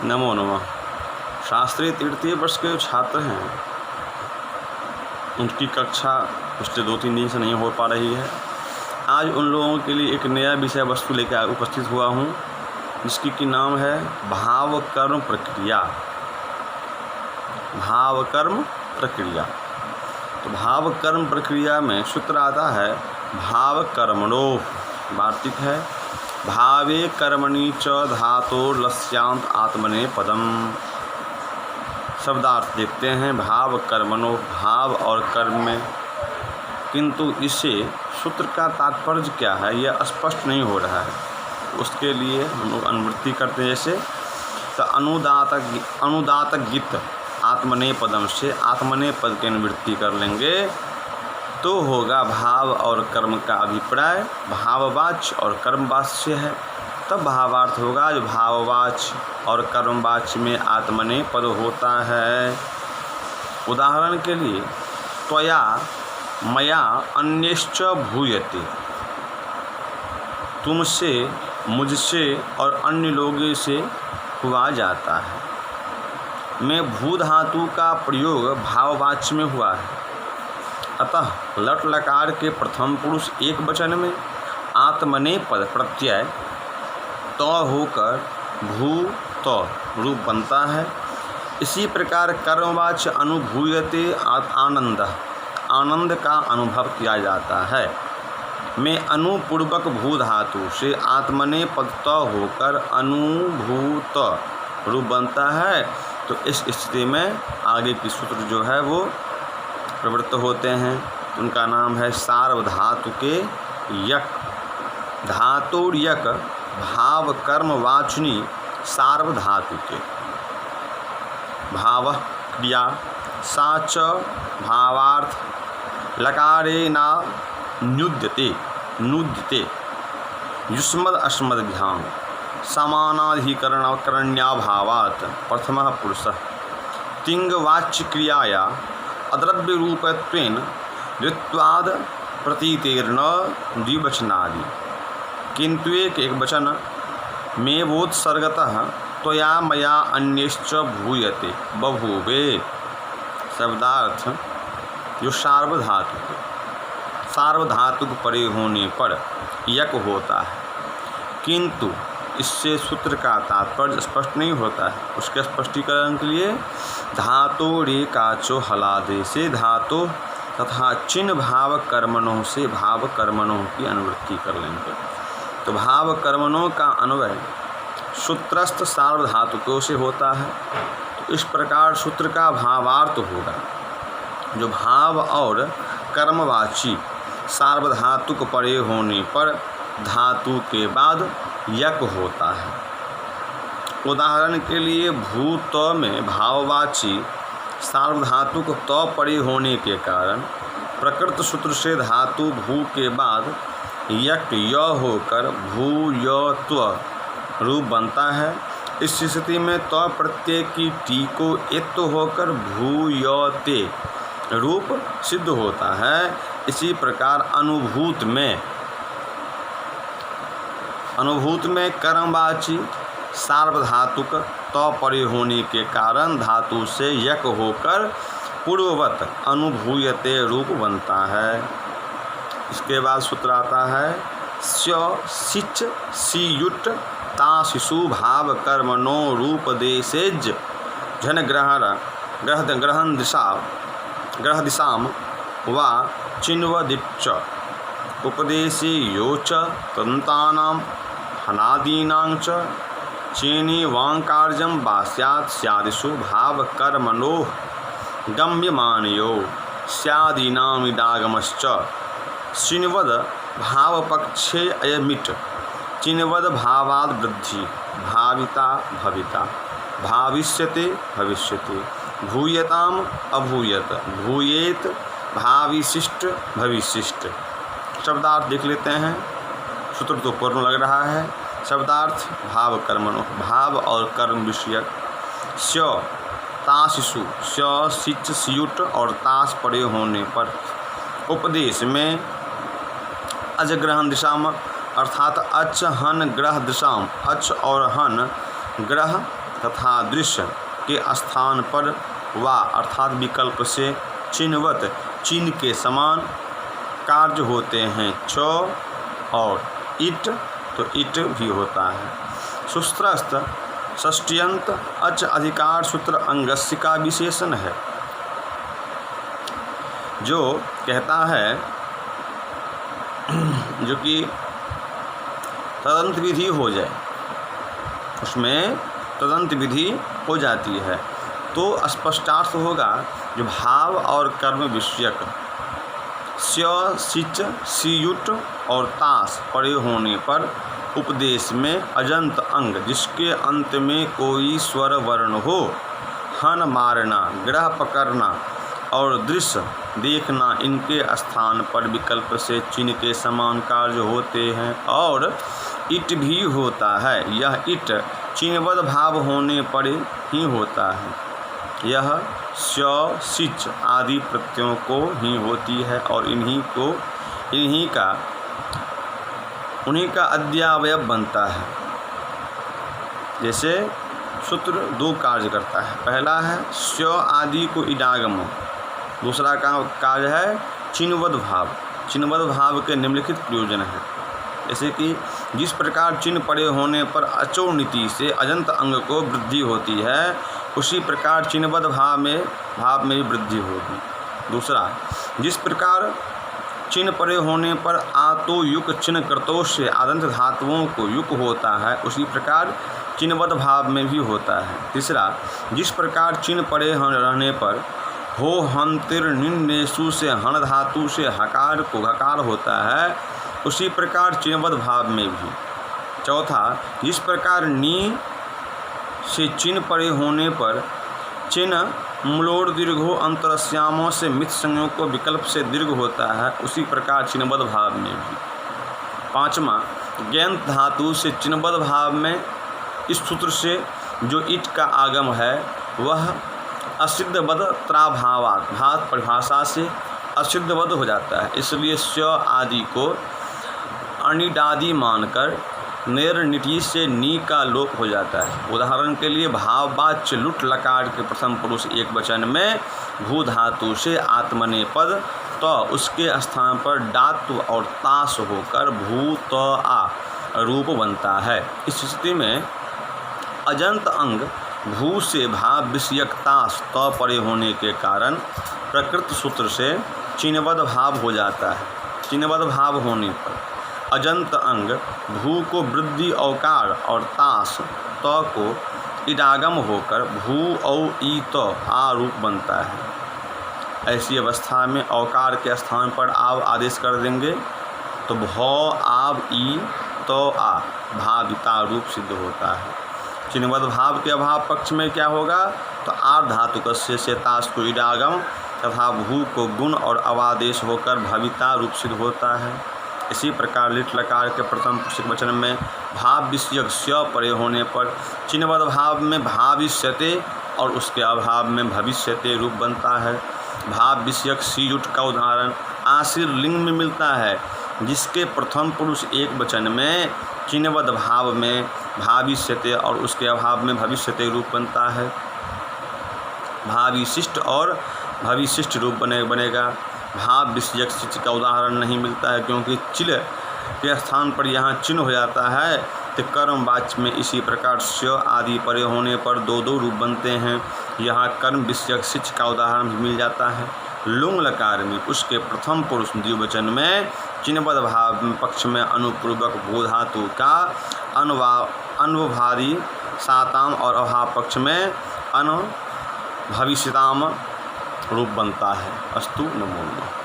नमो नमः। शास्त्रीय तृतीय वर्ष के छात्र हैं, उनकी कक्षा पिछले 2-3 दिन से नहीं हो पा रही है। आज उन लोगों के लिए एक नया विषय वस्तु लेकर उपस्थित हुआ हूँ, जिसकी कि नाम है भाव कर्म प्रक्रिया। भाव कर्म प्रक्रिया। तो भाव कर्म प्रक्रिया में सूत्र आता है भाव कर्मणो, वार्तिक है भावे कर्मणि च धातोर्लस्यांत आत्मने पदम। शब्दार्थ देखते हैं भाव कर्मणो, भाव और कर्म में, किंतु इसे सूत्र का तात्पर्य क्या है यह स्पष्ट नहीं हो रहा है। उसके लिए हम लोग अनुवृत्ति करते हैं। जैसे तो अनुदातक गीत आत्मने पदम से आत्मने पद की अनुवृत्ति कर लेंगे तो होगा भाव और कर्म का अभिप्राय भाववाच्य और कर्मवाच्य है। तब भावार्थ होगा जो भाववाच्य और कर्मवाच्य में आत्मने पद होता है। उदाहरण के लिए त्वया मया अन्यश्च भूयते, तुमसे, मुझसे और अन्य लोगों से हुआ जाता है। में भू धातु का प्रयोग भाववाच्य में हुआ है। अतः लट लकार के प्रथम पुरुष एक वचन में आत्मने पद प्रत्यय तो होकर भू तो रूप बनता है। इसी प्रकार कर्मवाच्य अनुभूयते आनंद, आनंद का अनुभव किया जाता है। में अनुपूर्वक भू धातु से आत्मने पद तो होकर अनुभूत रूप बनता है। तो इस स्थिति में आगे की सूत्र जो है वो प्रवृत्त होते हैं। उनका नाम है सार्वधातु के यक। धातुर यक भाव कर्म वाचनी सार्वधातु के। भाव क्रिया साच भावार्थ लकारे ना नुद्यते नुद्यते युष्मद अस्मद्भ्याम समानाधिकरणकरण्याभावात् प्रथमः पुरुषः तिङ्गवाच्य क्रियाया अद्रव्य रूपत्वेन द्वित्वाद प्रतीतेर्न द्विवचनादि, किंतु एक वचन में वोत्सर्गतः त्वया मया अन्यश्च भूयते बभूवे। शब्दार्थ जो सार्वधातुक परे होने पर यक होता है, किंतु इससे सूत्र का तात्पर्य स्पष्ट नहीं होता है। उसके स्पष्टीकरण के लिए धातु रेकाचो हलादे से धातु तथा चिन्ह भाव कर्मणों से भाव कर्मणों की अनुवृत्ति कर लेंगे। तो भाव कर्मणों का अन्वय सूत्रस्थ सार्वधातुकों से होता है। तो इस प्रकार सूत्र का भावार्थ होगा जो भाव और कर्मवाची सार्वधातुक परे होने पर धातु के बाद यक होता है। उदाहरण के लिए भूत में भाववाची सार्वधातुक तो परे होने के कारण प्रकृत सूत्र से धातु भू के बाद यक य होकर भूयत्व रूप बनता है। इस स्थिति में तो प्रत्यय की टी को इत्त होकर भूयते रूप सिद्ध होता है। इसी प्रकार अनुभूत में कर्मवाची सार्वधातुक तो परे होने के कारण धातु से यक होकर पूर्ववत अनुभूयते रूप बनता है। इसके बाद सूत्र आता है स्य सिच सियुट ता शिशु भाव कर्मणो रूप देशेज जन ग्रह दिशाम वा चिन्वदिच्च उपदेशे योच तदन्तानां हनादीनां च चेनी वांकार्यं वा स्यात् स्यादिषु भाव कर्मणोः गम्यमानयो स्यादीनामिडागमश्च चिन्वद भावपक्षे अयमिट चिन्वद भावाद् वृद्धि भाविता भविता भाविष्यते भविष्यति भूयताम अभूयत भूयेत भाविशिष्ट भविशिष्ट। शब्दार्थ देख लेते हैं। सूत्र तो पूर्ण लग रहा है। शब्दार्थ भाव कर्मणो, भाव और कर्म विषयक। स्य ताशिशु, स्य सिच सियुट और ताश पड़े होने पर उपदेश में अजग्रहण दिशा में अर्थात अच हन ग्रह दिशाम, अच और हन ग्रह तथा दृश्य के स्थान पर वा अर्थात विकल्प से चिन्हवत चिन्ह के समान कार्य होते हैं। च और इट तो इट भी होता है। सूत्रस्थ षष्ट्यंत अच अधिकार सूत्र अंगस्य का विशेषण है, जो कहता है, जो कि तदंत विधि हो जाए, उसमें तदंत विधि हो जाती है तो स्पष्टार्थ होगा जो भाव और कर्म विषयक स्य सिच सियुट और तास पड़े होने पर उपदेश में अजंत अंग जिसके अंत में कोई स्वर वर्ण हो, हन मारना, ग्रह पकड़ना और दृश्य देखना इनके स्थान पर विकल्प से चिन्ह के समान कार्य होते हैं। और इट भी होता है। यह इट चिन्हबद्ध भाव होने पर ही होता है। यह स्य सिच आदि प्रत्ययों को ही होती है और उन्हीं का अद्यावयव बनता है। जैसे सूत्र दो कार्य करता है। पहला है स्य आदि को इडागम, दूसरा का कार्य है चिन्हबद्ध भाव। चिन्हबद्ध भाव के निम्नलिखित प्रयोजन है, जैसे कि जिस प्रकार चिन्ह पड़े होने पर अचो नीति से अजंत अंग को वृद्धि होती है, उसी प्रकार चिन्हबद्ध भाव में भी वृद्धि होगी। दूसरा, जिस प्रकार चिन्ह पड़े होने पर आतो युक चिन्ह कर्तों से आदंत धातुओं को युक होता है, उसी प्रकार चिन्हबद्ध भाव में भी होता है। तीसरा, जिस प्रकार चिन्ह पड़े रहने पर हो हंतिर निन्नेसु से हन धातु से हकार को घकार होता है, उसी प्रकार चिन्हबद्ध भाव में भी। चौथा, जिस प्रकार नी से चिन्ह पड़े होने पर चिन्ह मूलोर दीर्घो अंतरस्यामों से मिथ संयोग को विकल्प से दीर्घ होता है, उसी प्रकार चिन्हबद्ध भाव में भी। पाँचवा, ज्ञात धातु से चिन्हबद्ध भाव में इस सूत्र से जो इट का आगम है वह असिद्धबद्ध त्राभावात् भात परिभाषा से असिद्धबद्ध हो जाता है। इसलिए स्य आदि को अनिडादि मानकर नेरनिटी से नी का लोप हो जाता है। उदाहरण के लिए भाववाच्य लुट लकार के प्रथम पुरुष एक वचन में भू धातु से आत्मने पद तो उसके स्थान पर डात्व और तास होकर भू त आ रूप बनता है। इस स्थिति में अजंत अंग भू से भाव विषयक तास त पड़े होने के कारण प्रकृत सूत्र से चिन्हबद्ध भाव हो जाता है। चिन्हबद्ध भाव होने पर अजंत अंग भू को वृद्धि औकार और तास त को इडागम होकर भू औ ई त आ रूप बनता है। ऐसी अवस्था में औकार के स्थान पर आव आदेश कर देंगे तो भ आव ई तो आ भाविता रूप सिद्ध होता है। चिन्हबद्ध भाव के अभाव पक्ष में क्या होगा तो आर धातु कस्य से तास को इडागम तथा भू को गुण और अवादेश होकर भविता रूप सिद्ध होता है। इसी प्रकार लिट लकार के प्रथम पुरुष वचन में भाव विषयक स्य परे होने पर चिन्हबद्ध भाव में भाविष्यते और उसके अभाव में भविष्यते रूप बनता है। भाव विषयक सीयुट का उदाहरण आशीर लिंग में मिलता है, जिसके प्रथम पुरुष एक वचन में चिन्हबद्ध भाव में भाविष्यते और उसके अभाव में भविष्यते रूप बनता है। भाविशिष्ट और भविशिष्ट रूप बनेगा। भाव विषयक सिच का उदाहरण नहीं मिलता है, क्योंकि चिल के स्थान पर यहाँ चिन्ह हो जाता है तो कर्म वाच्य में इसी प्रकार स्य आदि परे होने पर दो दो रूप बनते हैं। यहाँ कर्म विषयक सिच का उदाहरण भी मिल जाता है। लुंग लकार में उसके प्रथम पुरुष द्विवचन में चिन्हबद्ध भाव पक्ष में अनुपूर्वक भू धातु का अनुभारी साताम और अभाव पक्ष में अनु भविष्यताम रूप बनता है। अस्तु नमो नमः।